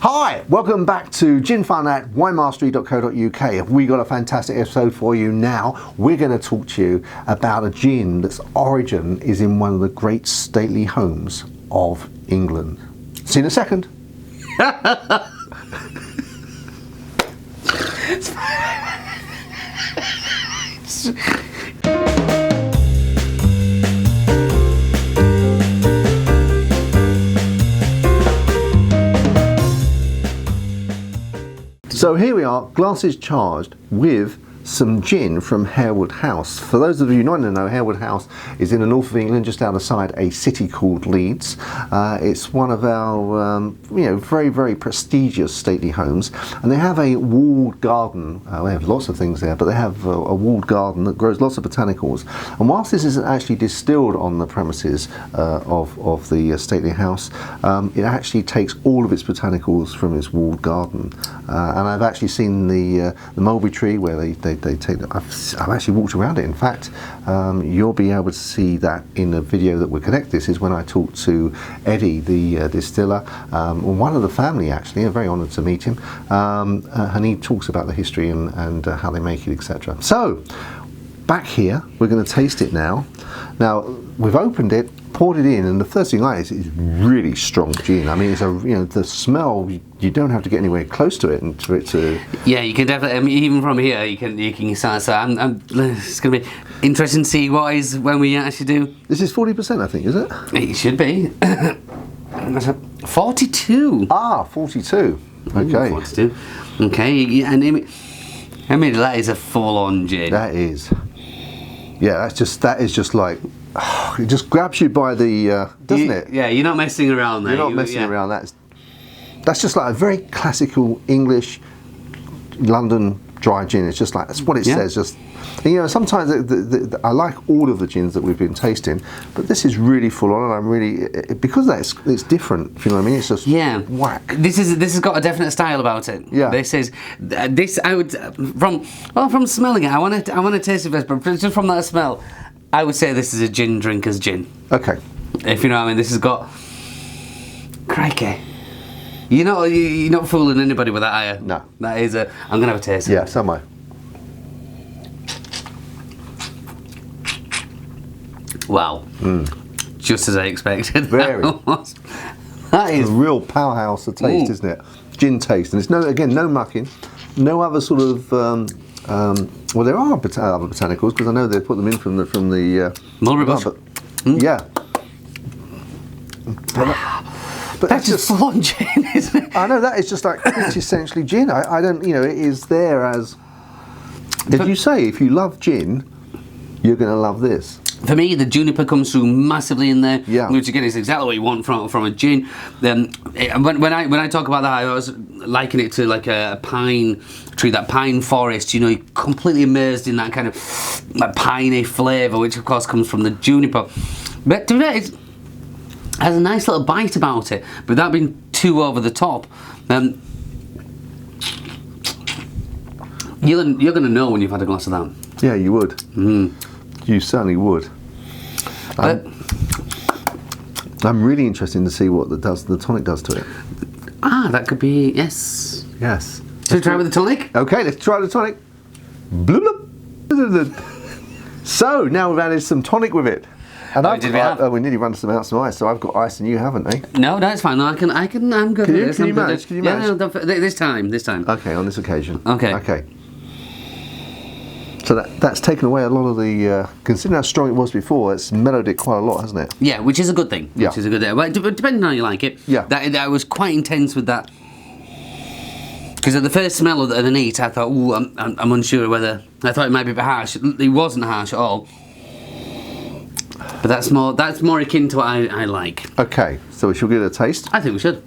Hi, welcome back to Gin Fun at winemastery.co.uk. We got a fantastic episode for you now. We're going to talk to you about a gin that's origin is in one of the great stately homes of England. See you in a second. So here we are, glasses charged with some gin from Harewood House. For those of you who don't know, Harewood House is in the north of England, just outside a city called Leeds. It's one of our very, very prestigious stately homes, and they have a walled garden. They have lots of things there, but they have a walled garden that grows lots of botanicals. And whilst this isn't actually distilled on the premises of the stately house, it actually takes all of its botanicals from its walled garden. And I've actually seen the mulberry tree where they take. I've actually walked around it. In fact, you'll be able to see that in the video that will connect. This is when I talked to Eddie, the distiller, one of the family actually. I'm very honoured to meet him, and he talks about the history and how they make it, etc. So back here, we're going to taste it now. Now we've opened it, poured it in, and the first thing I like is really strong gin. I mean, it's the smell. You don't have to get anywhere close to it, and for it to. Yeah, you can definitely. I mean, even from here, you can start. So it's going to be interesting to see what is when we actually do. This is 40%, I think, is it? It should be. 42. Ah, 42. Okay. Ooh, 42. Okay, and I mean that is a full-on gin. That is. Yeah, that is just like. It just grabs you by the, doesn't it? Yeah, you're not messing around there. You're not messing around. That's just like a very classical English London dry gin. It's just like, that's what it says. Just, sometimes I like all of the gins that we've been tasting, but this is really full on, and I'm really, because it's different, if you know what I mean? It's just whack. This has got a definite style about it. Yeah. This I would, from smelling it, I want to taste it first, but just from that smell, I would say this is a gin drinker's gin. Okay. If you know what I mean, this has got. Crikey. You're not fooling anybody with that, are you? No. That is I'm going to have a taste of it. Yeah, so am I. Wow. Just as I expected. Very. That is a real powerhouse of taste, isn't it? Gin taste. And it's no mucking, no other sort of. Well, there are other botanicals, because I know they put them in from the mulberry bush. Yeah. But that's just full-on gin, isn't it? I know, that is just like quintessentially gin. I don't, it is there as. If you love gin, you're going to love this. For me, the juniper comes through massively in there, which again is exactly what you want from a gin. When I talk about that, I was liken it to like a pine tree, that pine forest. You're completely immersed in that kind of that piney flavour, which of course comes from the juniper. But to me, it has a nice little bite about it, without being too over the top. You're going to know when you've had a glass of that. Yeah, you would. You certainly would. I'm really interested to see what the tonic does to it. That could be, yes. Yes. Should we try with the tonic? Okay, let's try the tonic. Bloop, bloop. So, now we've added some tonic with it. And we nearly run some ice, so I've got ice and you haven't, eh? No, that's fine. No, I'm good with this. Can you manage? Yeah, no, this time. Okay, on this occasion. Okay. So that's taken away a lot of the, considering how strong it was before, it's mellowed it quite a lot, hasn't it? Yeah, which is a good thing. Yeah. Which is a good thing. Well, depending on how you like it. Yeah. That was quite intense with that. Because at the first smell of the neat, I thought, I'm unsure whether, I thought it might be a bit harsh. It wasn't harsh at all. But that's more akin to what I like. Okay, so we should give it a taste? I think we should.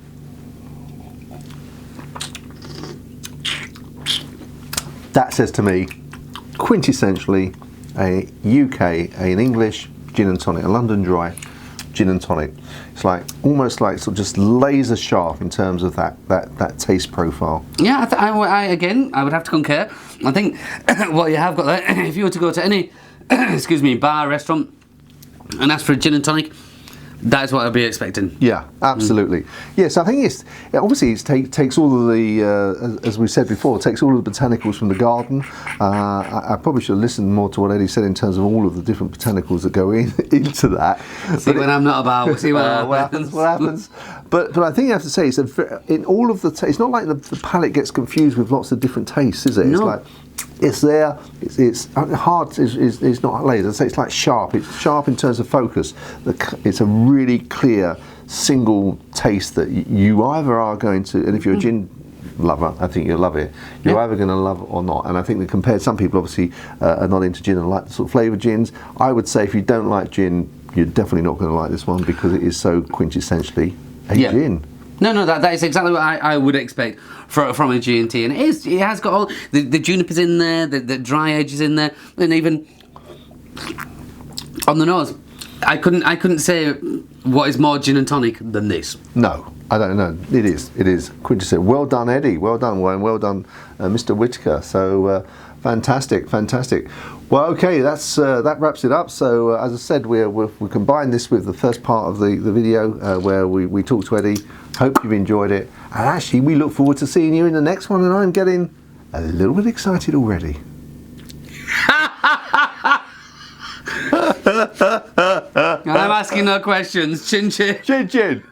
That says to me, quintessentially a UK, an English gin and tonic, a London dry gin and tonic. It's like almost like sort of just laser sharp in terms of that taste profile. Yeah, I would have to concur. I think what you have got there, if you were to go to any bar, restaurant, and ask for a gin and tonic, That's what I'd be expecting. Yeah, absolutely. Yes, I think it's obviously takes all of the as we said before, takes all of the botanicals from the garden. I probably should have listened more to what Eddie said in terms of all of the different botanicals that go into that. See, when I'm not about, we'll see what happens. What happens? But I think you have to say in all of the it's not like the palate gets confused with lots of different tastes, is it? No. It's like it's there. It's hard. It's not laser. So it's like sharp. It's sharp in terms of focus. It's a really clear single taste that you either are going to, and if you're a gin lover, I think you'll love it. You're either going to love it or not. And I think that compared, some people obviously are not into gin and like the sort of flavoured gins. I would say if you don't like gin, you're definitely not going to like this one because it is so quintessentially a gin. No, that is exactly what I would expect from a G&T, and it has got all the junipers in there, the dry edges in there, and even on the nose, I couldn't say what is more gin and tonic than this. No, I don't know. It is quintessential. Well done, Eddie. Well done, Wayne. Well done, Mr. Whitaker. So fantastic. Well, okay, that wraps it up. So as I said, we combined this with the first part of the video where we talked to Eddie. Hope you've enjoyed it. And actually, we look forward to seeing you in the next one. And I'm getting a little bit excited already. I'm asking no questions. Chin chin. Chin chin.